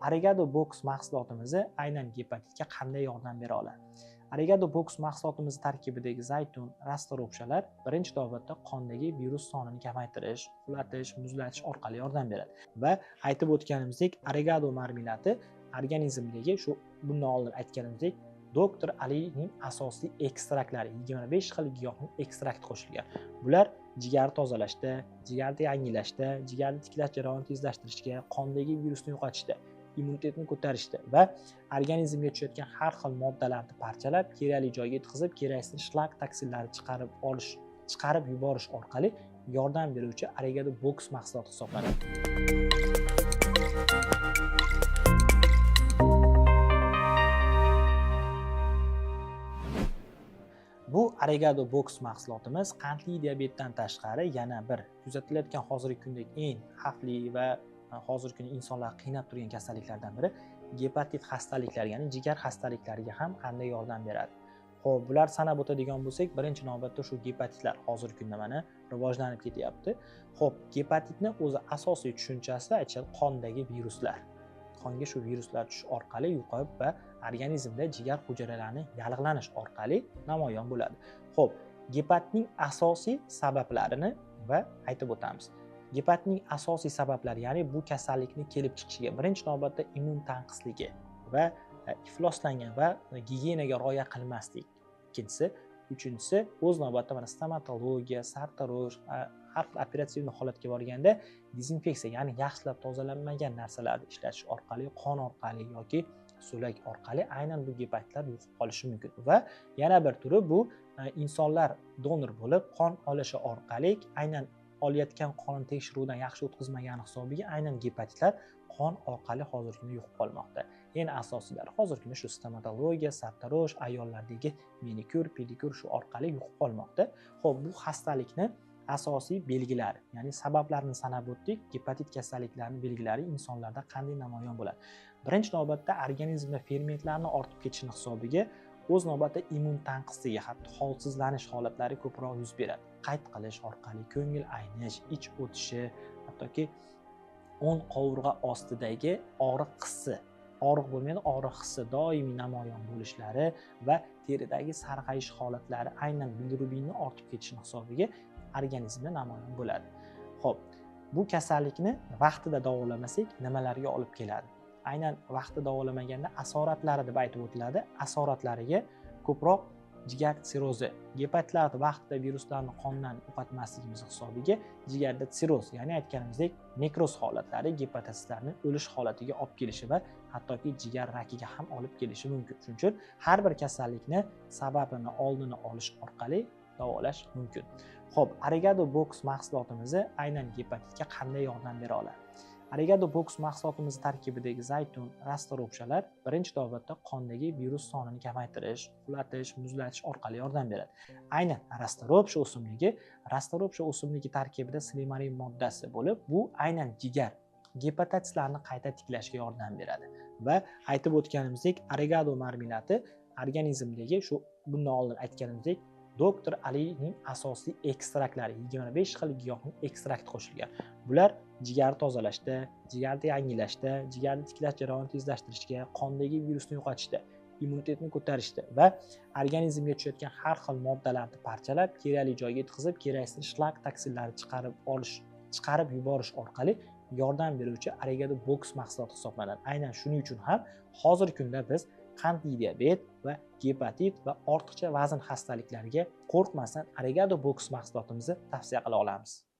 Arigado Box mahsulotimiz aynan gepatitga qanday yordam bera oladi? Arigado Box mahsulotimiz tarkibidagi zaytun, rastoropshalar birinchi navbatda qondagi virus sonini kamaytirish, qulatish, muzlatish orqali yordam beradi. Va aytib o'tganimizdek, arigado marmeladi organizmdagi shu bundan oldin aytganimizdek Doktor Alining asosiy ekstraktlari 25 xil giyohning ekstrakti qo'shilgan. Bular jigarni tozalashda, jigarni yangilashda, jigarni tiklash jarayonini tezlashtirishga, qondagi virusni yo'qotishda, immunitetni ko'tarishda va organizmga tushayotgan har xil moddalarni parchalab, kerakli joyga yetkazib, keraksiz shlak toksinlarni chiqarib yuborish orqali yordam beruvchi Arigado Box mahsuloti hisoblanadi. Bu Arigado Box mahsulotimiz qandli diabetdan tashqari yana bir kuzatilayotgan hozirgi kundagi eng xavfli va hozirgi kunda insonlar qiynab turgan kasalliklardan biri gepatit xastaliklari, ya'ni jigar xastaliklariga ham qanday yordam beradi. Xo'p, bular sanab o'tadigan bo'lsak, birinchi navbatda shu gepatitlar hozirgi kunda mana rivojlanib ketyapti. Xo'p, gepatitni o'zi asosiy tushunchasi aytishadi qondagi viruslar. Qonga shu viruslar tushish orqali yo'qolib va organizmda jigar hujayralarining yallig'lanish orqali namoyon bo'ladi. Xo'p, gepatitning asosiy sabablarini va aytib o'tamiz. Gepatitning asosiy sabablari, ya'ni bu kasallikni kelib chiqishiga birinchi navbatda immun tanqisligi va ifloslangan va gigiyenaga rioya qilmaslik. Ikkinchisi, uchinchisi o'z navbatida mana stomatologiya, sartarosh, har xil operativ holatga borganda dezinfeksiya, ya'ni yaxshilab tozalanmagan narsalarni ishlatish orqali, qon orqali yoki so'lak orqali aynan bu gepatitlar yo'qolib qolishi mumkin. Va yana bir turi bu insonlar donor bo'lib qon olishi orqali aynan olayotgan qon tekshiruvdan yaxshi o'tkazmagani hisobiga aynan gepatitlar qon orqali hozirgi kunda yo'qolib qolmoqda. Eng asosiylari hozirgi kunda shu stomatologiya, sartarosh, ayollardagi manikyur, pedikyur shu orqali yo'qolib qolmoqda. Xo'p, bu xastalikni asosiy belgilari, ya'ni sabablarini sanab o'tdik. Gepatit kasalliklarining belgilari insonlarda qanday namoyon bo'ladi? Birinchi navbatda organizmda fermentlarning ortib ketishini hisobiga o'z navbatda immun tanqisligi, hatto holsizlanish holatlari ko'proq yuz beradi. Qayt qilish orqali ko'ngil aynish, ich o'tishi, hattoki o'ng qovurg'a ostidagi og'riq hissi, og'riq bo'lmaydi, og'riq hissi doimiy namoyon bo'lishlari va teridagi sarg'ayish holatlari aynan bilirubinning ortib ketishini hisobiga organizmda namoyon bo'ladi. Xo'p, bu kasallikni vaqtida davolamasak nimalarga olib keladi? Aynan vaqtida davolamaganda asoratlari deb aytib o'tiladi. Asoratlariga ko'proq jigar sirrozi, gepatitlarni vaqtida viruslarni qondan yo'qotmasligimiz hisobiga jigarda sirroz, ya'ni aytganimizdek nekroz holatlari gepatatitlarni o'lish holatiga olib kelishi va hattoki jigar rakiga ham olib kelishi mumkin. Shuning uchun har bir kasallikni sababini oldini olish orqali davolash mumkin. Xo'p, Arigado Box mahsulotimiz aynan gepatitga qanday yordam bera oladi? Arigado Box mahsulotimiz tarkibidagi zaytun, rastoropshalar birinchi navbatda qondagi virus sonini kamaytirish, qulatish, muzlatish orqali yordam beradi. Aynan rastoropsha o'simligi tarkibida silimarin moddasi bo'lib, bu aynan jigar, gepatatitlarni qayta tiklashga yordam beradi. Va aytib o'tganimizdek, Arigado marmeladi organizmdagi shu bundan oldin aytganimizdek Doktor Alining asosiy ekstraktlari 25 xil giyohning ekstrakti qo'shilgan. Bular jigarni tozalashda, jigarni yangilashda, jigarni tiklash jarayonini tezlashtirishga, qondagi virusni yo'qotishda, immunitetni ko'tarishda va organizmga tushayotgan har xil moddalarni parchalab, kerakli joyga yetkazib, keraksiz shlak toksinlarni chiqarib yuborish orqali yordam beruvchi Arigado Box mahsuloti hisoblanadi. Aynan shuning uchun ham hozirgi kunda biz qandli diabet va gepatit va ortiqcha vazn xastaliklariga qo'rqmasdan Arigado Box mahsulotimizni tavsiya qila olamiz.